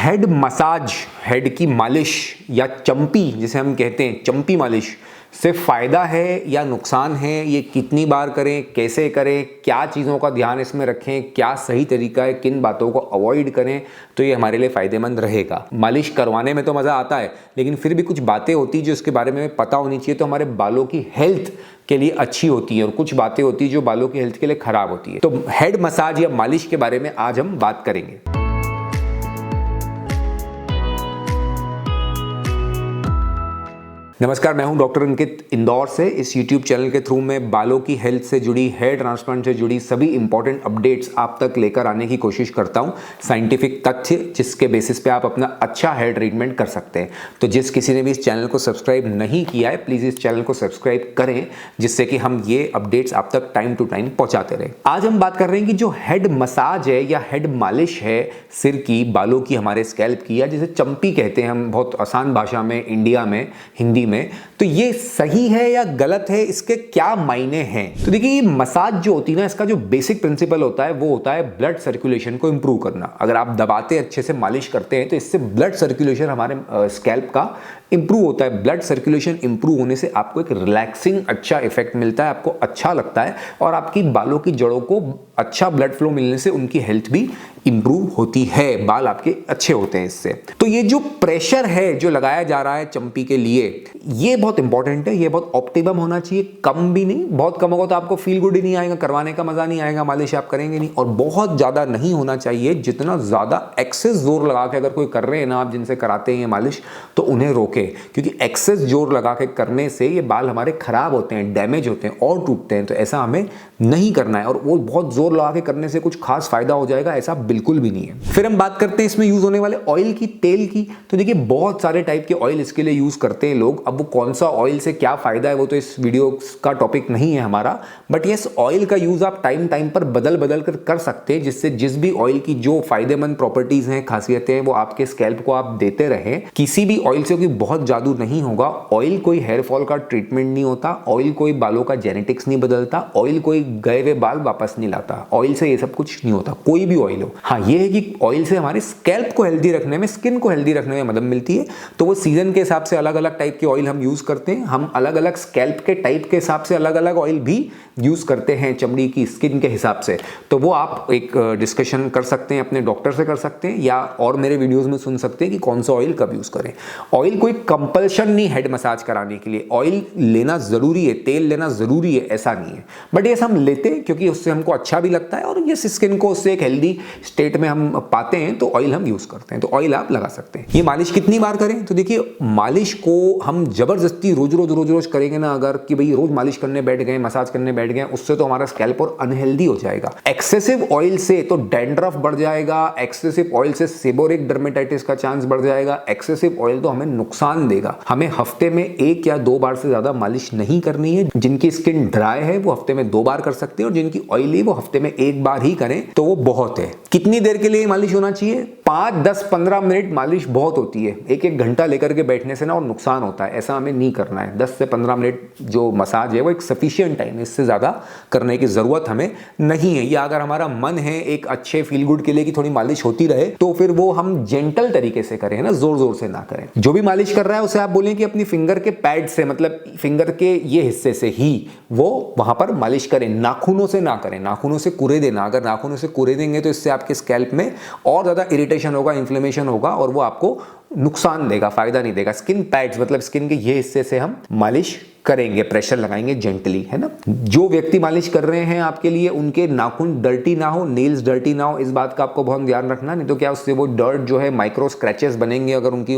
Head massage, head की मालिश या चंपी जिसे हम कहते हैं, चंपी मालिश से फ़ायदा है या नुकसान है, ये कितनी बार करें, कैसे करें, क्या चीज़ों का ध्यान इसमें रखें, क्या सही तरीका है, किन बातों को अवॉइड करें तो ये हमारे लिए फ़ायदेमंद रहेगा। मालिश करवाने में तो मज़ा आता है, लेकिन फिर भी कुछ बातें होती हैं जो इसके बारे में पता होनी चाहिए, तो हमारे बालों की हेल्थ के लिए अच्छी होती है और कुछ बातें होती है जो बालों की हेल्थ के लिए ख़राब होती है। तो हेड मसाज या मालिश के बारे में आज हम बात करेंगे। नमस्कार, मैं हूं डॉक्टर अंकित इंदौर से। इस YouTube चैनल के थ्रू मैं बालों की हेल्थ से जुड़ी, हेयर ट्रांसप्लांट से जुड़ी सभी इंपॉर्टेंट अपडेट्स आप तक लेकर आने की कोशिश करता हूं। साइंटिफिक तथ्य जिसके बेसिस पे आप अपना अच्छा हेयर ट्रीटमेंट कर सकते हैं। तो जिस किसी ने भी इस चैनल को सब्सक्राइब नहीं किया है, प्लीज़ इस चैनल को सब्सक्राइब करें, जिससे कि हम ये अपडेट्स आप तक टाइम टू टाइम पहुँचाते रहें। आज हम बात कर रहे हैं कि जो हेड मसाज है या हेड मालिश है सिर की, बालों की, हमारे स्कैल्प की, या जिसे चंपी कहते हैं हम बहुत आसान भाषा में, इंडिया में, हिंदी में, तो ये सही है या गलत है, इसके क्या मायने हैं। तो देखिए, ये मसाज जो होती है ना, इसका जो बेसिक प्रिंसिपल होता है वो होता है ब्लड सर्कुलेशन को इंप्रूव करना। अगर आप दबाते अच्छे से मालिश करते हैं तो इससे ब्लड सर्कुलेशन हमारे स्कैल्प का इंप्रूव होता है। ब्लड सर्कुलेशन इंप्रूव होने से आपको एक रिलैक्सिंग अच्छा इफेक्ट मिलता है, आपको अच्छा लगता है, और आपकी बालों की जड़ों को अच्छा ब्लड फ्लो मिलने से उनकी हेल्थ भी इंप्रूव होती है, बाल आपके अच्छे होते हैं इससे। तो ये जो प्रेशर है जो लगाया जा रहा है चंपी के लिए, ये बहुत इंपॉर्टेंट है। ये बहुत ऑप्टिमम होना चाहिए, कम भी नहीं। बहुत कम होगा तो आपको फील गुड ही नहीं आएगा, करवाने का मजा नहीं आएगा, मालिश आप करेंगे नहीं। और बहुत ज्यादा नहीं होना चाहिए। जितना ज्यादा एक्सेस जोर लगा के अगर कोई कर रहे हैं ना, आप जिनसे कराते हैं मालिश, तो उन्हें रोके, क्योंकि एक्सेस जोर लगा के करने से ये बाल हमारे खराब होते हैं, डैमेज होते हैं और टूटते हैं। तो ऐसा हमें नहीं करना है, और वो बहुत जोर लगा के करने से कुछ खास फायदा हो जाएगा ऐसा बिल्कुल भी नहीं है। फिर हम बात करते हैं इसमें यूज होने वाले ऑयल की, तेल की। तो देखिए, बहुत सारे टाइप के ऑयल इसके लिए यूज करते हैं लोग। अब वो कौन सा ऑयल से क्या फायदा है वो तो इस वीडियो का टॉपिक नहीं है हमारा, बट यस, ऑयल का यूज आप टाइम टाइम पर बदल बदल कर सकते हैं, जिससे जिस भी ऑयल की जो फायदेमंद प्रॉपर्टीज हैं, खासियतें हैं, वो आपके स्कैल्प को आप देते रहें। किसी भी ऑयल से कोई बहुत जादू नहीं होगा। ऑयल कोई हेयर फॉल का ट्रीटमेंट नहीं होता, ऑयल कोई बालों का जेनेटिक्स नहीं बदलता, ऑयल कोई गए हुए बाल वापस नहीं लाता। ऑयल से ये सब कुछ नहीं होता, कोई भी ऑयल हो। हाँ, ये है कि ऑयल से हमारे स्कैल्प को हेल्दी रखने में, स्किन को हेल्दी रखने में मदद मिलती है। तो वो सीजन के हिसाब से अलग अलग टाइप के ऑयल हम यूज करते हैं। हम अलग अलग स्कैल्प के टाइप के हिसाब से अलग अलग ऑयल भी यूज करते हैं, चमड़ी की, स्किन के हिसाब से। तो वो आप एक डिस्कशन कर सकते हैं, अपने डॉक्टर से कर सकते हैं, या और मेरे वीडियोस में सुन सकते हैं कि कौन सा ऑयल कब यूज करें। ऑयल कोई कंपल्शन नहीं हेड मसाज कराने के लिए। ऑयल लेना जरूरी है, तेल लेना जरूरी है, ऐसा नहीं है, बट ये हम लेते हैं क्योंकि उससे हमको अच्छा भी लगता है, और ये स्किन को उससे एक हेल्दी स्टेट में हम पाते हैं, तो ऑयल हम यूज करते हैं। तो ऑयल आप लगा सकते हैं। ये मालिश कितनी बार करें? तो देखिए, मालिश को हम जबरदस्ती रोज रोज करेंगे ना, अगर कि भाई रोज मालिश करने बैठ गए, मसाज करने बैठ गए, उससे तो हमारा स्कैल्प और अनहेल्दी हो जाएगा। एक्सेसिव ऑयल से तो डैंड्रफ बढ़ जाएगा, एक्सेसिव ऑयल से सेबोरिक डर्मेटाइटिस का चांस बढ़ जाएगा। एक्सेसिव ऑयल तो हमें नुकसान देगा। हमें हफ्ते में 1 या 2 बार से ज्यादा मालिश नहीं करनी है। जिनकी स्किन ड्राई है वो हफ्ते में 2 बार कर सकते हैं, और जिनकी ऑयली वो हफ्ते में 1 बार ही करें तो वो बहुत है। कितनी देर के लिए मालिश होना चाहिए? 5, 10, 15 मिनट मालिश बहुत होती है। 1 घंटा लेकर के बैठने से ना और नुकसान होता है, ऐसा हमें नहीं करना है। 10 से 15 मिनट जो मसाज है वो एक सफिशिएंट टाइम है, इससे ज्यादा करने की जरूरत हमें नहीं है। या अगर हमारा मन है एक अच्छे फील गुड के लिए कि थोड़ी मालिश होती रहे, तो फिर वो हम जेंटल तरीके से करें ना, जोर जोर से ना करें। जो भी मालिश कर रहा है उसे आप बोलें कि अपनी फिंगर के पैड से, मतलब फिंगर के ये हिस्से से ही वो वहां पर मालिश करें, नाखूनों से ना करें। नाखूनों से कुरे देना, अगर नाखूनों से कुरे देंगे तो इससे आपके स्कैल्प में और ज्यादा इरिटेशन होगा, इन्फ्लेमेशन होगा, और वो आपको नुकसान देगा, फायदा नहीं देगा। स्किन पैड्स, मतलब स्किन के ये हिस्से से हम मालिश करेंगे, प्रेशर लगाएंगे जेंटली, है ना। जो व्यक्ति मालिश कर रहे हैं आपके लिए, उनके नाखून डर्टी ना हो, नेल्स डर्टी ना हो, इस बात का आपको बहुत ध्यान रखना। नहीं तो क्या, उससे वो डर्ट जो है, माइक्रो स्क्रैचेस बनेंगे अगर उनकी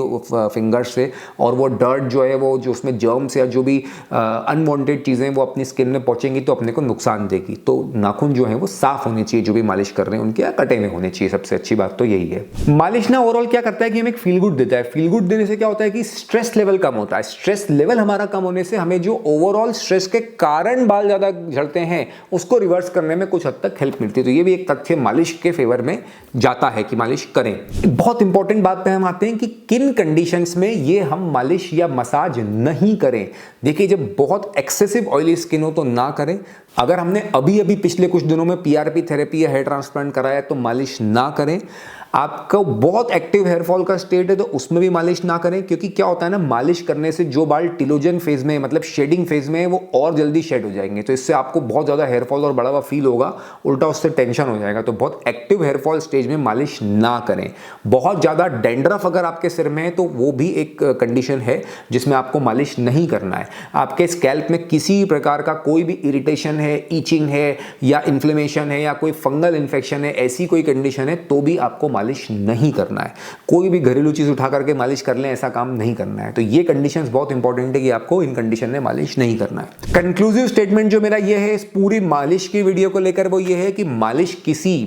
फिंगर्स से, और वो डर्ट जो है, वो जो उसमें जर्म्स या जो भी अनवांटेड चीजें वो अपनी स्किन में पहुंचेंगी तो अपने को नुकसान देगी। तो नाखून जो है वो साफ होने चाहिए, जो भी मालिश कर रहे हैं उनके, कटे हुए होने चाहिए। सबसे अच्छी बात तो यही है। मालिश ना ओवरऑल क्या करता है कि हमें एक फील गुड देता है। फील गुड देने से क्या होता है कि स्ट्रेस लेवल कम होता है। स्ट्रेस लेवल हमारा कम होने से हमें जो ओवरऑल स्ट्रेस के कारण बाल ज्यादा झड़ते हैं, उसको रिवर्स करने में कुछ हद तक हेल्प मिलती है। तो ये भी एक तथ्य मालिश के फेवर में जाता है कि मालिश करें। बहुत इंपॉर्टेंट बात पे हम आते हैं कि किन कंडीशंस में ये हम मालिश या मसाज नहीं करें। देखिए, जब बहुत एक्सेसिव ऑयली स्किन हो तो ना करें। अगर हमने अभी पिछले कुछ दिनों में PRP थेरेपी या हेयर ट्रांसप्लांट कराया तो मालिश ना करें। आपका बहुत एक्टिव हेयर फॉल का स्टेट है तो उसमें भी मालिश ना करें, क्योंकि क्या होता है ना, मालिश करने से जो बाल टिलोजन फेज में मतलब शेडिंग फेज में है वो और जल्दी शेड हो जाएंगे, तो इससे आपको बहुत ज़्यादा हेयर फॉल और बड़ा हुआ फील होगा, उल्टा उससे टेंशन हो जाएगा। तो बहुत एक्टिव हेयर फॉल स्टेज में मालिश ना करें। बहुत ज़्यादा डैंड्रफ अगर आपके सिर में है तो वो भी एक कंडीशन है जिसमें आपको मालिश नहीं करना है। आपके स्कैल्प में किसी प्रकार का कोई भी इरिटेशन है, ईचिंग है या इन्फ्लेमेशन है या कोई फंगल इन्फेक्शन है, ऐसी कोई कंडीशन है तो भी आपको मालिश नहीं करना है। कोई भी घरेलू चीज़ उठा करके मालिश कर लें, ऐसा काम नहीं करना है। तो ये कंडीशंस बहुत इंपॉर्टेंट है कि आपको इन कंडीशन में मालिश नहीं करना है। कंक्लूसिव स्टेटमेंट जो मेरा ये है इस पूरी मालिश की वीडियो को लेकर, वो ये है कि मालिश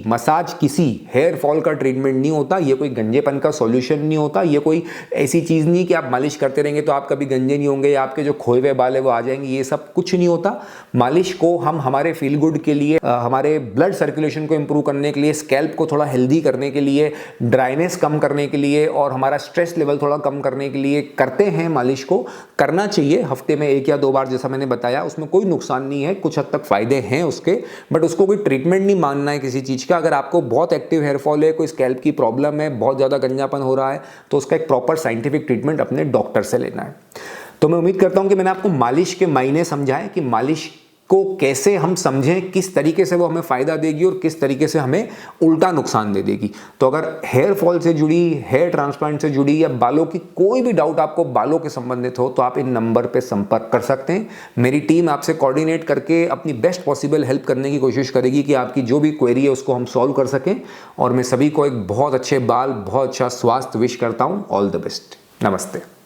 मसाज किसी हेयर फॉल का ट्रीटमेंट नहीं होता। ये कोई गंजेपन का सॉल्यूशन नहीं होता। ये कोई ऐसी चीज़ नहीं कि आप मालिश करते रहेंगे तो आप कभी गंजे नहीं होंगे या आपके जो खोए हुए बाल है वो आ जाएंगे। ये सब कुछ नहीं होता। मालिश को हम हमारे फील गुड के लिए, हमारे ब्लड सर्कुलेशन को इंप्रूव करने के लिए, स्कैल्प को थोड़ा हेल्दी करने के लिए, ड्राइनेस कम करने के लिए और हमारा स्ट्रेस लेवल थोड़ा कम करने के लिए करते हैं। मालिश को करना चाहिए हफ्ते में 1 या 2 बार, जैसा मैंने बताया। उसमें कोई नुकसान नहीं है, कुछ हद तक फायदे हैं उसके, बट उसको कोई ट्रीटमेंट नहीं मानना है किसी चीज़ का। अगर आपको बहुत एक्टिव हेयर फॉल है, कोई स्कैल्प की प्रॉब्लम है, बहुत ज़्यादा गंजापन हो रहा है, तो उसका एक प्रॉपर साइंटिफिक ट्रीटमेंट अपने डॉक्टर से लेना है। तो मैं उम्मीद करता हूं कि मैंने आपको मालिश के मायने समझाए कि मालिश को कैसे हम समझें, किस तरीके से वो हमें फ़ायदा देगी और किस तरीके से हमें उल्टा नुकसान दे देगी। तो अगर हेयर फॉल से जुड़ी, हेयर ट्रांसप्लांट से जुड़ी या बालों की कोई भी डाउट आपको बालों के संबंधित हो तो आप इन नंबर पे संपर्क कर सकते हैं। मेरी टीम आपसे कोऑर्डिनेट करके अपनी बेस्ट पॉसिबल हेल्प करने की कोशिश करेगी कि आपकी जो भी क्वेरी है उसको हम सॉल्व कर सकें। और मैं सभी को एक बहुत अच्छे बाल, बहुत अच्छा स्वास्थ्य विश करता हूँ। All the best. नमस्ते।